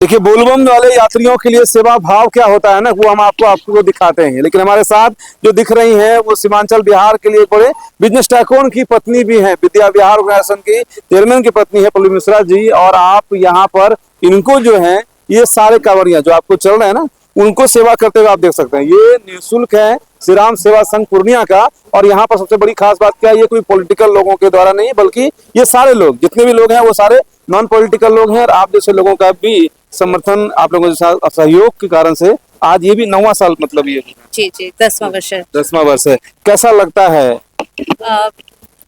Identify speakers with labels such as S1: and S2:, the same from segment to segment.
S1: देखिए, बोलबम वाले यात्रियों के लिए सेवा भाव क्या होता है ना, वो हम आपको दिखाते हैं। लेकिन हमारे साथ जो दिख रही हैं वो सीमांचल बिहार के लिए बड़े बिजनेस टाइकून की पत्नी भी हैं, विद्या विहार ऑर्गेनाइजेशन की चेयरमैन की पत्नी है पल्लवी मिश्रा जी। और आप यहाँ पर इनको जो है ये सारे कांवरिया जो आपको चल रहे हैं ना, उनको सेवा करते हुए आप देख सकते हैं। ये निःशुल्क है श्री राम सेवा संघ पूर्णिया का। और यहाँ पर सबसे बड़ी खास बात क्या है, ये कोई पॉलिटिकल लोगों के द्वारा नहीं, बल्कि ये सारे लोग जितने भी लोग हैं वो सारे नॉन पॉलिटिकल लोग हैं। और आप जैसे लोगों का भी समर्थन, आप लोगों के साथ सहयोग के कारण से आज ये भी 9वां साल, मतलब ये
S2: जी जी 10वां वर्ष है।
S1: 10वां वर्ष है। कैसा लगता है?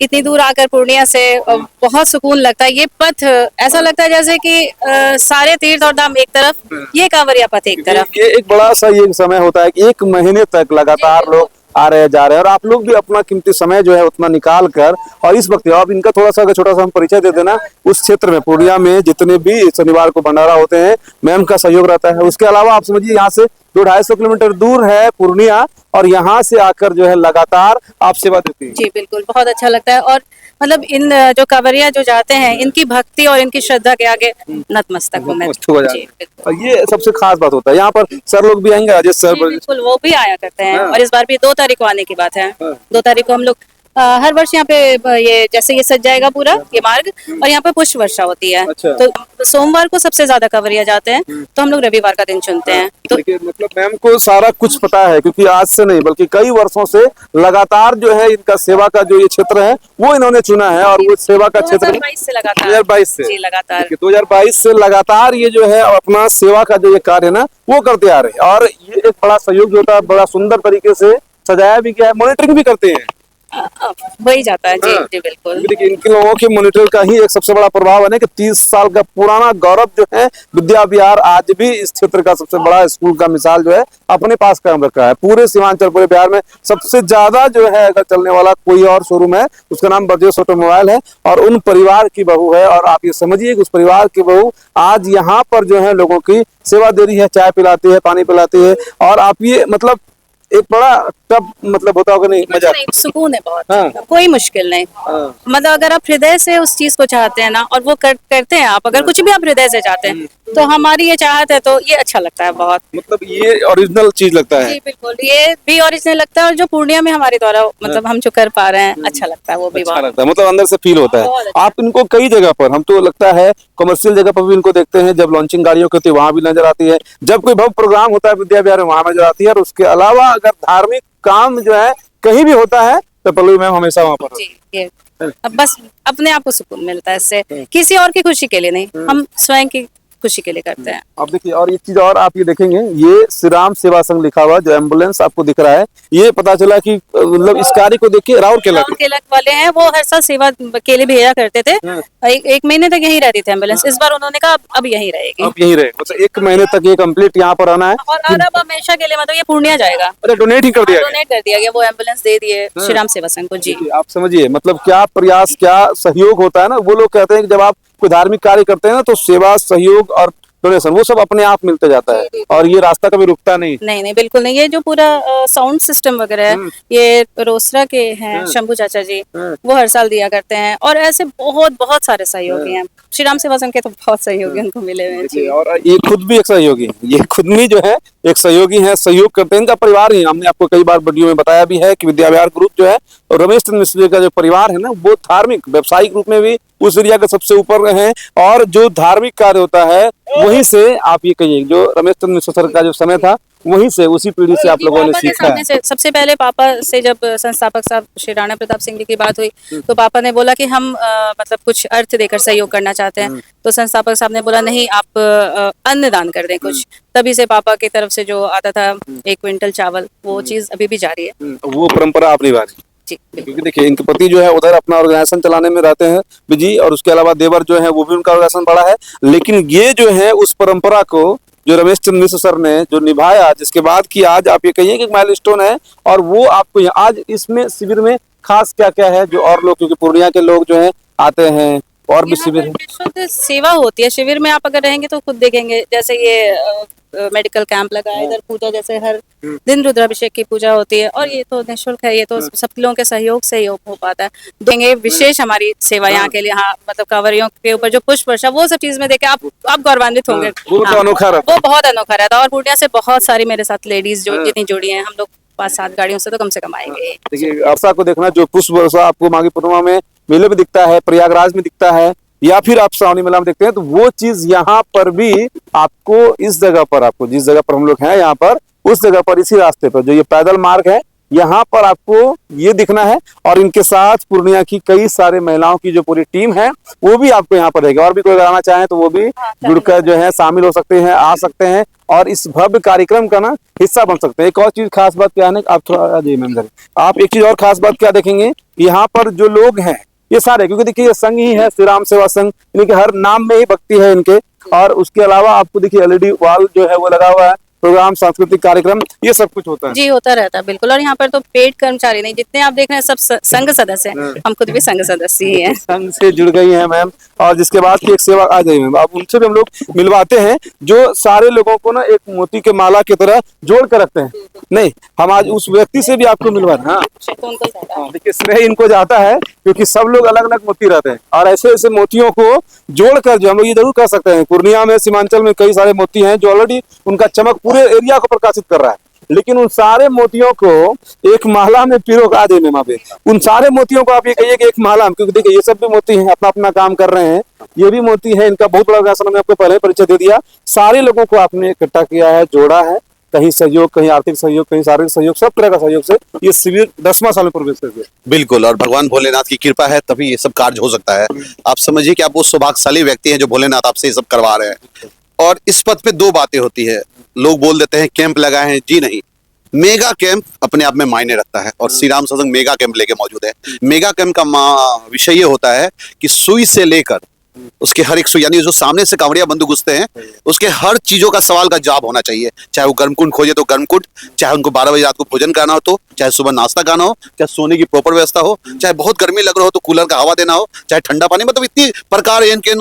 S2: इतनी दूर आकर पूर्णिया से बहुत सुकून लगता है। ये पथ ऐसा लगता है जैसे कि सारे तीर्थ और धाम एक तरफ, ये कांवरिया पथ एक तरफ।
S1: ये एक बड़ा सा ये समय होता है कि 1 महीने तक लगातार लोग आ रहे जा रहे हैं। और आप लोग भी अपना कीमती समय जो है उतना निकाल कर, और इस वक्त आप इनका थोड़ा सा अगर छोटा सा हम परिचय दे देना, उस क्षेत्र में पूर्णिया में जितने भी शनिवार को भंडारा होते हैं मैम का सहयोग रहता है। उसके अलावा आप समझिए यहाँ से 200-250 किलोमीटर दूर है पूर्णिया, और यहाँ से आकर जो है लगातार आप सेवा देती है।
S2: जी बिल्कुल, बहुत अच्छा लगता है। और मतलब इन जो कांवरिया जो जाते हैं, इनकी भक्ति और इनकी श्रद्धा के आगे नतमस्तक हूं मैं। जी
S1: और ये सबसे खास बात होता है। यहाँ पर सर लोग भी आएंगे, राजेश सर।
S2: बिल्कुल, वो भी आया करते हैं। और इस बार भी 2 तारीख को आने की बात है। 2 तारीख को हम लोग हर वर्ष यहाँ पे ये जैसे ये सज जाएगा पूरा ये मार्ग, और यहाँ पे पुष्प वर्षा होती है।
S1: अच्छा।
S2: तो सोमवार को सबसे ज्यादा कांवरिया जाते हैं, तो हम लोग रविवार का दिन चुनते हैं। तो
S1: मतलब मैम को सारा कुछ पता है, क्योंकि आज से नहीं बल्कि कई वर्षों से लगातार जो है इनका सेवा का जो ये क्षेत्र है वो इन्होंने चुना है। और वो सेवा का क्षेत्र
S2: 2022 से लगातार
S1: 2022 से
S2: जी लगातार
S1: 2022 से लगातार ये जो है अपना सेवा का जो ये कार्य है ना वो करते आ रहे हैं। और ये एक बड़ा सहयोग जो होता है, बड़ा सुंदर तरीके से सजाया भी गया है, मॉनिटरिंग भी करते हैं।
S2: वही जाता है। जी जी बिल्कुल।
S1: देखिए, इनके लोगों के मॉनिटर का ही एक सबसे बड़ा प्रभाव है ना कि 30 साल का पुराना गौरव जो है विद्या विहार आज भी इस क्षेत्र का सबसे बड़ा स्कूल का मिसाल जो है अपने पास कायम रखा है। पूरे सीमांचल पूरे बिहार में सबसे ज्यादा जो है अगर चलने वाला कोई और शोरूम है, उसका नाम ब्रजेश ऑटोमोबाइल है। और उन परिवार की बहू है, और आप ये समझिए कि उस परिवार की बहू आज यहाँ पर जो है लोगों की सेवा दे रही है, चाय पिलाती है, पानी पिलाती है। और आप ये मतलब एक बड़ा टब मतलब होता होगा, नहीं मजा
S2: नहीं, सुकून है बहुत।
S1: हाँ।
S2: कोई मुश्किल नहीं। मतलब अगर आप हृदय से उस चीज को चाहते हैं ना, और वो करते हैं आप, अगर कुछ भी आप हृदय से चाहते हैं, तो हमारी ये चाहत है, तो ये अच्छा लगता है बहुत।
S1: मतलब ये ओरिजिनल चीज लगता है।
S2: जी बिल्कुल, ये भी ओरिजिनल लगता है। और जो पूर्णिया में हमारे द्वारा मतलब हम जो कर पा रहे हैं, अच्छा लगता है वो भी
S1: अच्छा
S2: बहुत।
S1: लगता है, मतलब अंदर से फील होता है।
S2: बहुत अच्छा।
S1: आप इनको कई जगह पर, हम तो लगता है कमर्शियल जगह पर भी इनको देखते हैं, जब लॉन्चिंग गाड़ियों की होती है वहां भी नजर आती है, जब कोई भव्य प्रोग्राम होता है विद्या विहार में वहां नजर आती है। और उसके अलावा अगर धार्मिक काम जो है कहीं भी होता है तो पल्लवी मैम हमेशा वहां पर।
S2: जी ये अब बस अपने आप को सुकून मिलता है इससे, किसी और की खुशी के लिए नहीं, हम स्वयं की खुशी के लिए करते हैं।
S1: अब देखिए, और एक चीज और आप ये देखेंगे, ये श्री राम सेवा संघ लिखा हुआ जो एम्बुलेंस आपको दिख रहा है, ये पता चला कि मतलब इस कार्य को देखिए राउरकेला
S2: वाले हैं, वो हर साल सेवा के लिए भेजा करते थे। एक महीने तक यहीं रहती थी एम्बुलेंस। इस बार उन्होंने कहा अब यहीं रहेगी।
S1: अब यहीं रहे, मतलब 1 महीने तक ये कंप्लीट यहाँ पर आना है।
S2: और अब हमेशा के लिए मतलब ये पूर्णिया जाएगा।
S1: अरे डोनेट ही कर दिया गया।
S2: डोनेट कर दिया गया, वो एम्बुलेंस दे दिए श्री राम सेवा संघ को। जी
S1: आप समझिए मतलब क्या प्रयास, क्या सहयोग होता है ना। वो लोग कहते हैं कि जब आप कोई धार्मिक कार्य करते हैं ना तो सेवा, सहयोग और डोनेशन वो सब अपने आप मिलते जाता है, और ये रास्ता कभी रुकता नहीं।
S2: नहीं बिल्कुल नहीं। ये जो पूरा साउंड सिस्टम वगैरह है, ये रोसड़ा के हैं शंभू चाचा जी, वो हर साल दिया करते हैं। और ऐसे बहुत बहुत सारे सहयोगी हैं। श्री राम सेवा संघ के तो बहुत सहयोगी उनको मिले हुए हैं जी।
S1: और ये खुद भी एक सहयोगी है, ये खुद भी जो है एक सहयोगी है, सहयोग करते हैं। इनका परिवार ही, हमने आपको कई बार वीडियो में बताया भी है कि विद्या विहार ग्रुप जो है और रमेश चंद्र मिश्र का जो परिवार है ना, वो धार्मिक व्यावसायिक रूप में भी उस एरिया के सबसे ऊपर हैं। और जो धार्मिक कार्य होता है वहीं से आप ये कहिए, जो रमेश चंद्र मिश्र सर का जो समय था वहीं से, उसी पीढ़ी से आप लोगों ने सीखा है।
S2: सबसे पहले पापा से जब संस्थापक साहब श्री राणा प्रताप सिंह जी की बात हुई, तो पापा ने बोला कि हम मतलब कुछ अर्थ देकर सहयोग करना चाहते हैं। तो संस्थापक साहब ने बोला नहीं, आप अन्न दान कर दें कुछ। तभी से पापा की तरफ से जो आता था 1 क्विंटल चावल, वो चीज अभी भी जारी है।
S1: वो परंपरा आप निभा रही
S2: जी
S1: क्योंकि देखिए इनके पति जो है उधर अपना ऑर्गेनाइजेशन चलाने में रहते हैं बिजी, और उसके अलावा देवर जो है वो भी उनका ऑर्गेनाइजेशन बड़ा है। लेकिन ये जो है उस परंपरा को जो रमेश चंद्र मिश्र सर ने जो निभाया, जिसके बाद की आज आप ये कहिए कि माइलस्टोन है। और वो आपको आज इसमें शिविर में खास क्या क्या है जो और लोग, क्योंकि पूर्णिया के लोग जो है आते हैं और भी शिविर है।
S2: शुद्ध सेवा होती है शिविर में। आप अगर रहेंगे तो खुद देखेंगे, जैसे ये मेडिकल कैंप लगा है, इधर पूजा जैसे हर दिन रुद्राभिषेक की पूजा होती है, और ये तो निःशुल्क है, ये तो सब लोगों के सहयोग से ही हो पाता है। देंगे विशेष हमारी सेवा यहाँ के लिए, हाँ मतलब कांवरियों के ऊपर जो पुष्प वर्षा, वो सब चीज में देखे आप गौरवान्वित होंगे।
S1: वो तो अनोखा रहता
S2: वो बहुत अनोखा रहता है, और पूर्णिया से बहुत सारी मेरे साथ लेडीज जो जितनी जुड़ी हैं, हम लोग 5-7 गाड़ियों से तो कम से कम आएंगे।
S1: देखिए वर्षा को देखना, जो पुष्प वर्षा आपको माघी पूर्णिमा में मेले में दिखता है, प्रयागराज में दिखता है, या फिर आप श्रावणी मेला में देखते हैं, तो वो चीज यहाँ पर भी आपको इस जगह पर, आपको जिस जगह पर हम लोग हैं यहाँ पर, उस जगह पर इसी रास्ते पर जो ये पैदल मार्ग है, यहाँ पर आपको ये दिखना है। और इनके साथ पूर्णिया की कई सारे महिलाओं की जो पूरी टीम है, वो भी आपको यहाँ पर रहेगी। और भी कोई अगर आना चाहे तो वो भी जुड़कर जो है शामिल हो सकते हैं, आ सकते हैं, और इस भव्य कार्यक्रम का ना हिस्सा बन सकते हैं। एक और चीज खास बात क्या है ना, आप थोड़ा जी मैम जरा, आप एक चीज और खास बात क्या देखेंगे, यहाँ पर जो लोग हैं ये सारे, क्योंकि देखिए ये संघ ही है, श्री राम सेवा संघ, इनके हर नाम में ही भक्ति है इनके। और उसके अलावा आपको देखिए एलईडी वॉल जो है वो लगा हुआ है, प्रोग्राम, सांस्कृतिक कार्यक्रम, ये सब कुछ होता है
S2: जी, होता रहता है बिल्कुल। और यहाँ पर तो पेड कर्मचारी नहीं, जितने आप देख रहे हैं सब संघ सदस्य हैं, हम खुद भी संघ सदस्य ही हैं।
S1: संघ से जुड़ गई हैं मैम। और जिसके बाद की एक सेवा आ गई मैम, अब उनसे भी हम लोग मिलवाते हैं, जो सारे लोगों को ना एक मोती के माला की तरह जोड़ कर रखते हैं। नहीं, हम आज उस व्यक्ति से भी आपको मिलवा रहे हैं।
S2: तो उनको ज्यादा
S1: हाँ, देखिए स्नेह इनको जाता है, क्योंकि सब लोग अलग अलग मोती रहते हैं, और ऐसे ऐसे मोतियों को जोड़कर जो हम लोग ये जरूर कर सकते हैं, पूर्णिया में, सीमांचल में कई सारे मोती हैं जो ऑलरेडी उनका चमक पूरे एरिया को प्रकाशित कर रहा है, लेकिन उन सारे मोतियों को एक माला में पिरो का देने वहां पे, उन सारे मोतियों को आप ये कहिए कि एक माला में, क्योंकि देखिए ये सब भी मोती हैं, अपना अपना काम कर रहे हैं, ये भी मोती है, इनका बहुत बड़ा व्यासन मैंने आपको पहले परिचय दे दिया। सारे लोगों को आपने इकट्ठा किया है, जोड़ा है, कहीं सहयोग, कहीं आर्थिक सहयोग, कहीं शारीरिक सहयोग, सब तरह का सहयोग से ये शिविर 10वां साल में प्रवेश कर गया।
S3: बिल्कुल, और भगवान भोलेनाथ की कृपा है तभी ये सब कार्य हो सकता है। आप समझिए कि आप वो सौभाग्यशाली व्यक्ति हैं जो भोलेनाथ आपसे ये सब करवा रहे हैं। और इस पद पे दो बातें होती है, लोग बोल देते हैं कैंप लगाए हैं, जी नहीं, मेगा कैंप अपने आप में मायने रखता है, और श्री राम सत्संग मेगा कैंप लेके मौजूद है। मेगा कैंप का विषय ये होता है कि सुई से लेकर उसके हर एक सुई, यानी जो सामने से कांवड़िया बंदूक घुसते हैं, उसके हर चीजों का सवाल का जवाब होना चाहिए। चाहे वो गर्मकुंड खोजे तो गर्मकुंड, चाहे उनको 12 बजे रात को भोजन करना हो तो, चाहे सुबह नाश्ता करना हो, चाहे सोने की प्रॉपर व्यवस्था हो, चाहे बहुत गर्मी लग रहा हो तो कूलर का हवा देना हो, चाहे ठंडा पानी, मतलब इतनी प्रकार है इनके,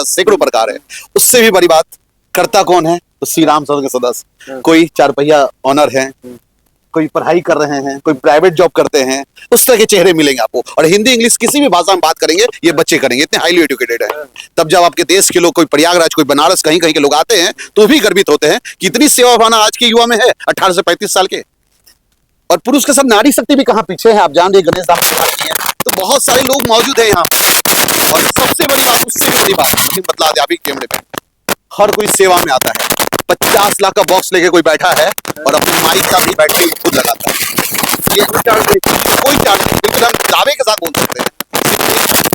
S3: सैकड़ों प्रकार है। उससे भी बड़ी बात, करता कौन है, तो श्री राम सत्संग के सदस्य, कोई 4 पहिया ऑनर है, कोई पढ़ाई कर रहे हैं, कोई प्राइवेट जॉब करते हैं, उस तरह के चेहरे मिलेंगे आपको। और हिंदी इंग्लिश किसी भी भाषा में बात करेंगे ये बच्चे करेंगे, इतने हाईली एजुकेटेड है। तब जब आपके देश के लोग, कोई प्रयागराज, कोई बनारस, कहीं कहीं के लोग आते हैं तो भी गर्वित होते हैं कि इतनी सेवा भावना आज के युवा में है, 18 से 35 साल के। और पुरुष के साथ नारी शक्ति भी कहाँ पीछे है, आप जान रहे गणेश दाम की बात की है, तो बहुत सारे लोग मौजूद है यहाँ। और सबसे बड़ी बात, उससे भी बड़ी बात बतला दे अभी कैमरे पे, हर कोई सेवा में आता है। 50 लाख का बॉक्स लेके कोई बैठा है और अपने माइक का भी बैटरी खुद लगाता है, ये कोई चार्ज नहीं, बिल्कुल हम दावे के साथ बोल सकते हैं।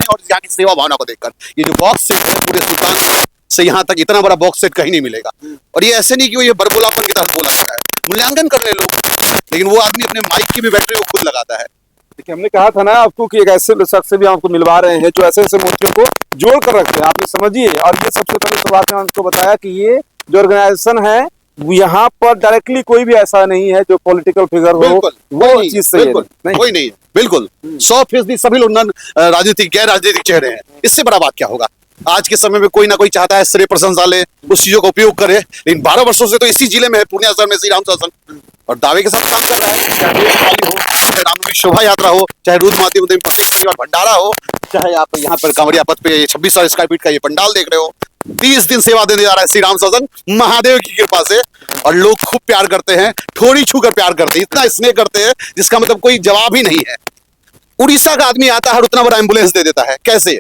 S3: और यहाँ की सेवा भावना को देखकर, ये जो बॉक्स सेट है पूरे सुल्तान से यहाँ तक, इतना बड़ा बॉक्स सेट कहीं नहीं मिलेगा। और ये ऐसे नहीं कि ये बरबोलापन की तरह बोला जाता है, मूल्यांकन कर रहे लोग, लेकिन वो आदमी अपने माइक की भी बैटरी वो खुद लगाता है।
S1: देखिए हमने कहा था ना आपको कि एक ऐसे शख्स से भी आपको मिलवा रहे हैं जो ऐसे ऐसे मोतियों को जोड़ कर रखते हैं, आपने समझिए। और ये सबसे पहले शुरुआत में आपको बताया कि ये जो ऑर्गेनाइजेशन है, यहाँ पर डायरेक्टली कोई भी ऐसा नहीं है जो पॉलिटिकल फिगर हो, वो चीज से
S3: कोई नहीं है, बिल्कुल 100% सभी लोग राजनीतिक, गैर राजनीतिक चेहरे हैं। इससे बड़ा बात क्या होगा, आज के समय में कोई ना कोई चाहता है श्रेय प्रशंसा ले, उस चीजों का उपयोग करे, लेकिन 12 वर्षों से तो इसी जिले में है, पूर्णिया शहर में श्री राम सत्संग, और दावे के साथ काम कर रहा है। चाहे दिवाली हो, चाहे रामनवमी शोभा यात्रा हो, चाहे रुद्रमाती भंडारा हो, चाहे आप यहाँ पर कांवड़िया पथ पे 2600 स्क्वायर फीट का ये पंडाल देख रहे हो, 30 दिन सेवा देने जा रहा है श्री राम सत्संग महादेव की कृपा से। और लोग खूब प्यार करते हैं, ठोड़ी छूकर प्यार करते हैं, इतना स्नेह करते हैं जिसका मतलब कोई जवाब ही नहीं है। उड़ीसा का आदमी आता है और उतना बड़ा एम्बुलेंस दे देता है, कैसे,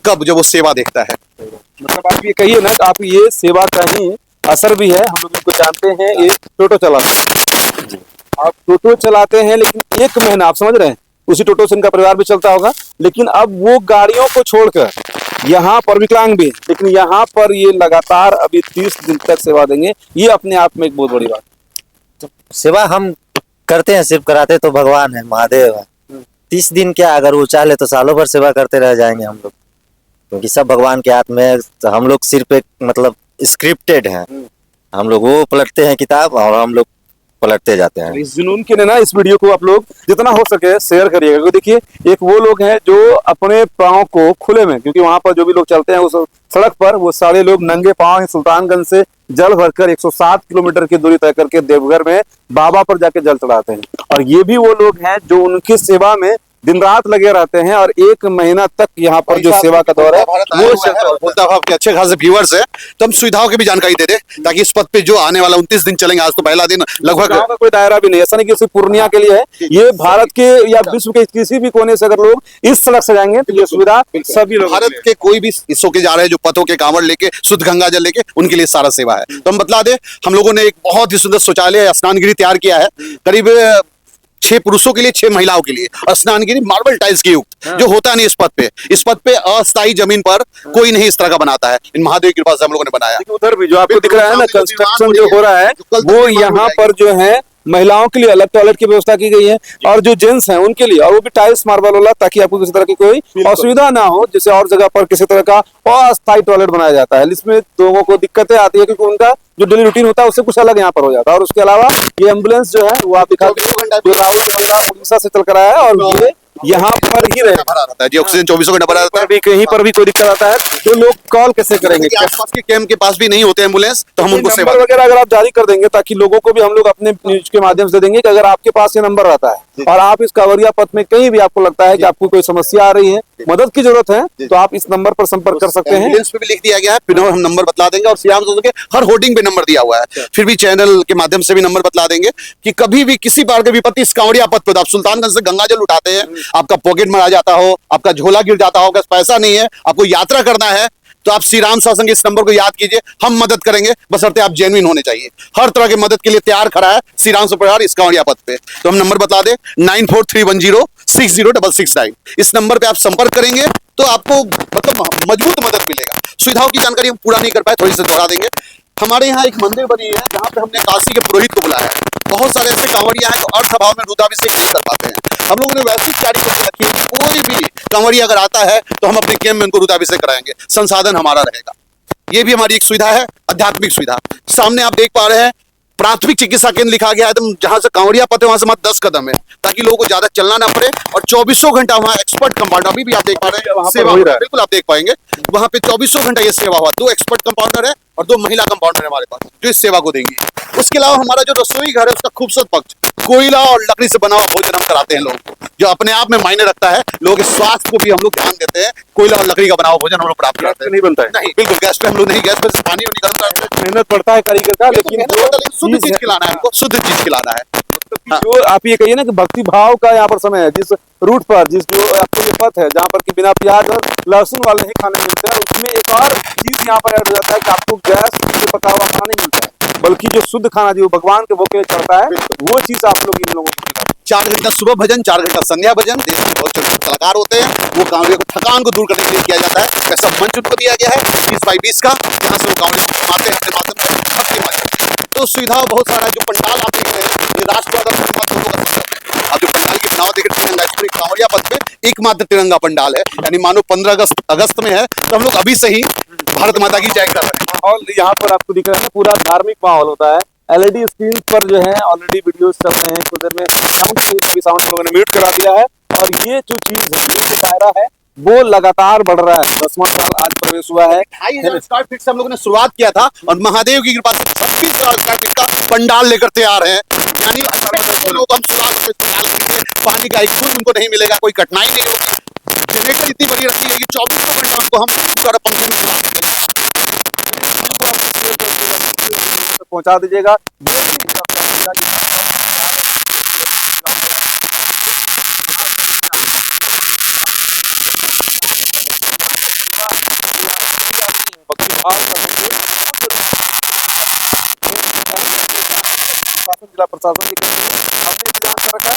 S3: कब, जब वो सेवा देखता है।
S1: मतलब आप ये कहिए ना, आप ये सेवा का ही असर भी है। हम लोग इनको जानते हैं, ये टोटो चलाते हैं, आप टोटो चलाते हैं, लेकिन 1 महीना आप समझ रहे हैं, उसी टोटो से इनका परिवार भी चलता होगा, लेकिन अब वो गाड़ियों को छोड़कर यहाँ पर, विकलांग भी, लेकिन यहाँ पर ये लगातार अभी 30 दिन तक सेवा देंगे। ये अपने आप में एक बहुत बड़ी बात।
S4: तो सेवा हम करते हैं, सिर्फ कराते तो भगवान है, महादेव है। 30 दिन क्या, अगर वो चाहे तो सालों भर सेवा करते रह जाएंगे हम लोग, क्योंकि सब भगवान के हाथ में है। तो हम लोग सिर्फ एक मतलब स्क्रिप्टेड हैं, हम लोग वो पलटते हैं किताब और हम लोग पलटते जाते हैं।
S1: इस जुनून के लिए ना इस वीडियो को आप लोग जितना हो सके शेयर करिएगा, क्योंकि देखिए एक वो लोग हैं जो अपने पाँव को खुले में, क्योंकि वहां पर जो भी लोग चलते हैं उस सड़क पर वो सारे लोग नंगे पाँव सुल्तानगंज से जल भरकर 107 किलोमीटर की दूरी तय करके देवघर में बाबा पर जाके जल चढ़ाते हैं। और ये भी वो लोग हैं जो उनकी सेवा में दिन रात लगे रहते हैं और 1 महीना तक यहाँ पर जो सेवा का दौर है वो
S3: बोलता भाव के अच्छे खासे व्यूअर्स है, तो हम सुविधाओं की भी जानकारी दे दें ताकि इस पथ पे जो आने वाला 29 दिन चलेंगे, आज तो पहला दिन लगभग
S1: गाँव का कोई दायरा भी नहीं, ऐसा नहीं कि सिर्फ पूर्णिया के लिए है, ये भारत के या विश्व के किसी भी कोने से अगर लोग इस सड़क से जाएंगे तो ये सुविधा सभी लोग,
S3: भारत के कोई भी हिस्सों के जा रहे हैं जो पथों के कांवड़ लेके शुद्ध गंगा जल लेके, उनके लिए सारा सेवा है। तो हम बतला दें, हम लोगों ने एक बहुत ही सुंदर शौचालय स्नानगिरी तैयार किया है, करीब 6 पुरुषों के लिए 6 महिलाओं के लिए स्नानगिरी मार्बल टाइल्स की युक्त, जो होता नहीं इस पथ पे अस्थायी जमीन पर कोई नहीं इस तरह का बनाता है, इन महादेव की कृपा से हम लोगों ने बनाया।
S1: उधर भी जो आपको दिख रहा है ना कंस्ट्रक्शन जो हो रहा है वो यहाँ पर जो है महिलाओं के लिए अलग टॉयलेट की व्यवस्था की गई है और जो जेंट्स हैं उनके लिए, और वो भी टाइल्स मार्बल वाला, ताकि आपको किसी तरह की कोई असुविधा ना हो, जैसे और जगह पर किसी तरह का अस्थायी टॉयलेट बनाया जाता है। इसमें लोगों को दिक्कतें आती है क्योंकि उनका जो डेली रूटीन होता है उससे कुछ अलग यहाँ पर हो जाता है। और उसके अलावा ये एम्बुलेंस जो है वो आप दिखाते हैं जो राहुल वगैरह उड़ीसा से चल कर आया है और ये यहाँ पर ही रहता
S3: है जी, ऑक्सीजन 24 घंटा भरा रहता है।
S1: कहीं पर भी कोई दिक्कत आता है तो लोग कॉल कैसे करेंगे?
S3: आसपास के कैंप के पास भी नहीं होते एम्बुलेंस, तो हम उनको सेवा
S1: नंबर वगैरह अगर आप जारी कर देंगे ताकि लोगों को भी हम लोग अपने न्यूज के माध्यम से देंगे कि अगर आपके पास ये नंबर रहता है और आप इस कांवरिया पथ में कहीं भी आपको लगता है कि आपको कोई समस्या आ रही है, मदद की जरूरत है, तो आप इस नंबर पर संपर्क कर सकते हैं।
S3: एम्बुलेंस पे भी लिख दिया गया है, फिर हम नंबर बतला देंगे और श्रीराम सोच के हर होर्डिंग पे नंबर दिया हुआ है, फिर भी चैनल के माध्यम से भी नंबर बतला देंगे कि कभी भी किसी बार के विपत्ति इस कांवड़िया पथ पे, आप सुल्तानगंज से गंगा जल उठाते हैं, आपका पॉकेट में आ जाता हो, आपका झोला गिर जाता हो, पैसा नहीं है, आपको यात्रा करना है, तो आप श्री राम सत्संग इस नंबर को याद कीजिए, हम मदद करेंगे, बशर्ते आप जेन्युइन होने चाहिए। हर तरह की मदद के लिए तैयार खड़ा है श्री राम परिवार इस कांवड़िया पथ पे। तो हम नंबर बता दें 9431060669, इस नंबर पे आप संपर्क करेंगे तो आपको मतलब मजबूत मदद मिलेगा। सुविधाओं की जानकारी हम पूरा नहीं कर पाए, थोड़ी सी दोहरा देंगे। हमारे यहाँ एक मंदिर बनी है जहाँ पे हमने काशी के पुरोहित को बुलाया है। बहुत सारे ऐसे कांवड़िया हैं जो अर्थ भाव में रुद्राभिषेक नहीं कर पाते हैं, हम लोगों ने वैसी तैयारी करके रखी है कि कोई भी कांवड़िया अगर आता है तो हम अपने कैंप में उनको रुद्राभिषेक कराएंगे, संसाधन हमारा रहेगा। ये भी हमारी एक सुविधा है, आध्यात्मिक सुविधा। सामने आप देख पा रहे हैं प्राथमिक चिकित्सा केंद्र लिखा गया है, तो जहां से कांवड़िया पथ है वहां से मात्र 10 कदम है, ताकि लोगों को ज्यादा चलना ना पड़े। और 24 घंटा वहाँ एक्सपर्ट कंपाउंडर, अभी भी आप देख पा रहे हैं सेवा, बिल्कुल आप देख पाएंगे वहां पे 24 घंटा ये सेवा हुआ। 2 एक्सपर्ट कंपाउंडर है और 2 महिला कंपाउंडर है हमारे पास जो इस सेवा को देंगी। उसके अलावा हमारा जो रसोई घर है उसका खूबसूरत पक्ष, कोयला और लकड़ी से बना हुआ भोजन हम कराते हैं लोगों को, जो अपने आप में मायने रखता है। लोगों के स्वास्थ्य को भी हम लोग ध्यान देते हैं, कोयला और लकड़ी का बना हुआ भोजन हम लोग प्राप्त करते हैं।
S1: नहीं बनता है,
S3: नहीं बिल्कुल गैस पे हम लोग नहीं, गैस पे पानी और निकलता है,
S1: मेहनत पड़ता है कारीगर का, लेकिन
S3: शुद्ध चीज खिलाना है हमको, शुद्ध चीज खिलाना है।
S1: जो आप ये कहिए ना कि भक्ति भाव का यहाँ पर समय है, जिस रूट पर जिस जो आपको ये पथ है जहाँ पर कि बिना प्याज और लहसुन वाले ही खाने मिलते हैं, उसमें एक और चीज यहाँ पर ऐड हो जाता है कि आपको गैस से पका हुआ खाना नहीं मिलता है, बल्कि जो शुद्ध खाना जो भगवान के भोग के चढ़ता है वो चीज आप लोग इन लोगों को
S3: 4 घंटा सुबह भजन, 4 घंटा संध्या भजन। देश में बहुत छोटे कलाकार होते हैं, वो कांवड़ियों को थकान को दूर करने के लिए किया जाता है। ऐसा मंच उनको दिया गया है 20x20 का, जहाँ से वो कांवड़ियों को घुमाते हैं अपने माध्यम से भक्ति मंच। तो सुविधा बहुत सारा है। जो पंडाल आप देख रहे हैं ये राष्ट्र आप जो पंडाल की बनावट देख रहे हैं कांवड़िया पथ में एकमात्र तिरंगा पंडाल है, यानी मानो 15 अगस्त में है तो हम लोग अभी से ही भारत माता की जय कर रहे हैं।
S1: माहौल यहाँ पर आपको दिख रहा है, पूरा धार्मिक माहौल होता है। एलईडी स्क्रीन पर जो है ऑलरेडी वीडियोस चल रहे हैं, कुछ देर में साउंड लोगों ने म्यूट करा दिया है। और ये जो चीज है, ये जो दायरा है वो लगातार बढ़ रहा है। 10वां साल आज प्रवेश हुआ है।
S3: 2500 स्क्वायर फीट से हम लोगों ने शुरुआत किया था और महादेव की कृपा से 26,000 स्क्वायर फीट का पंडाल लेकर तैयार है। यानी लोग हम शुरुआत पानी का एक फूल उनको नहीं मिलेगा, कोई कठिनाई नहीं होगी। जनरेटर इतनी बड़ी रखी है कि 24 घंटा उनको हम
S1: पहुंचा दीजिएगा। जिला प्रशासन की हमने इंतजाम कर रखा है।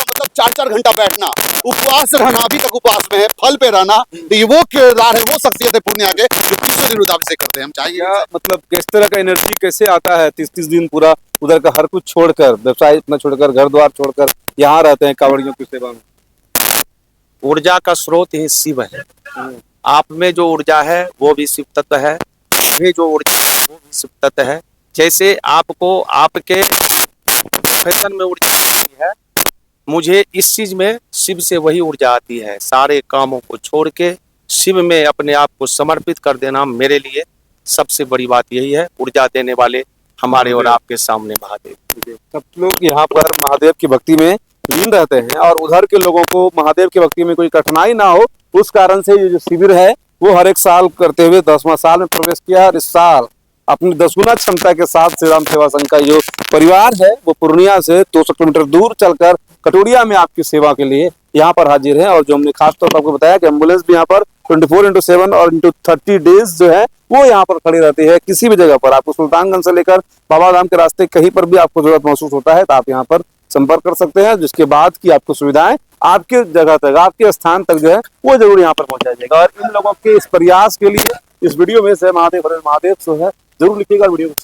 S3: मतलब 4-4 घंटा बैठना, उपवास रहना, अभी तक उपवास में है, फल पे रहना, तो ये वो किरदार है, वो शख्सियत है पूर्णिया के जो दूसरे दिन रुद्राभिषेक करते हैं। हम चाहिए
S1: मतलब किस तरह का एनर्जी कैसे आता है 30-30 दिन पूरा उधर का हर कुछ छोड़कर, व्यवसाय अपना छोड़कर, घर द्वार छोड़कर यहाँ रहते हैं कांवड़ियों की सेवा में।
S5: ऊर्जा का स्रोत ही शिव है। आप में जो ऊर्जा है वो भी शिव तत्व है, मुझे जो ऊर्जा है वो भी शिव तत्व है। जैसे आपको आपके प्रोफेशन में ऊर्जा आती है, मुझे इस चीज में शिव से वही ऊर्जा आती है। सारे कामों को छोड़ के शिव में अपने आप को समर्पित कर देना मेरे लिए सबसे बड़ी बात यही है। ऊर्जा देने वाले हमारे और आपके सामने महादेव।
S1: सब लोग यहाँ पर महादेव की भक्ति में लीन रहते हैं और उधर के लोगों को महादेव की भक्ति में कोई कठिनाई ना हो, उस कारण से ये जो शिविर है वो हर एक साल करते हुए 10वां साल में प्रवेश किया। और इस साल अपनी 10 गुना क्षमता के साथ श्री राम सेवा संघ का जो परिवार है वो पूर्णिया से 200 किलोमीटर दूर चलकर कटोरिया में आपकी सेवा के लिए यहाँ पर हाजिर है। और जो हमने खास तौर पर आपको बताया कि एम्बुलेंस भी यहाँ पर 24/7 और ×30 डेज जो है वो यहाँ पर खड़ी रहती है। किसी भी जगह पर आपको सुल्तानगंज से लेकर बाबा धाम के रास्ते कहीं पर भी आपको जरूरत महसूस होता है तो आप यहाँ पर संपर्क कर सकते हैं, जिसके बाद की आपको सुविधाएं आपके जगह तक, आपके स्थान तक जो है वो जरूर यहाँ पर पहुंचाया जाएगा। और इन लोगों के इस प्रयास के लिए इस वीडियो में से महादेव जो है जरूर लिखिएगा वीडियो को।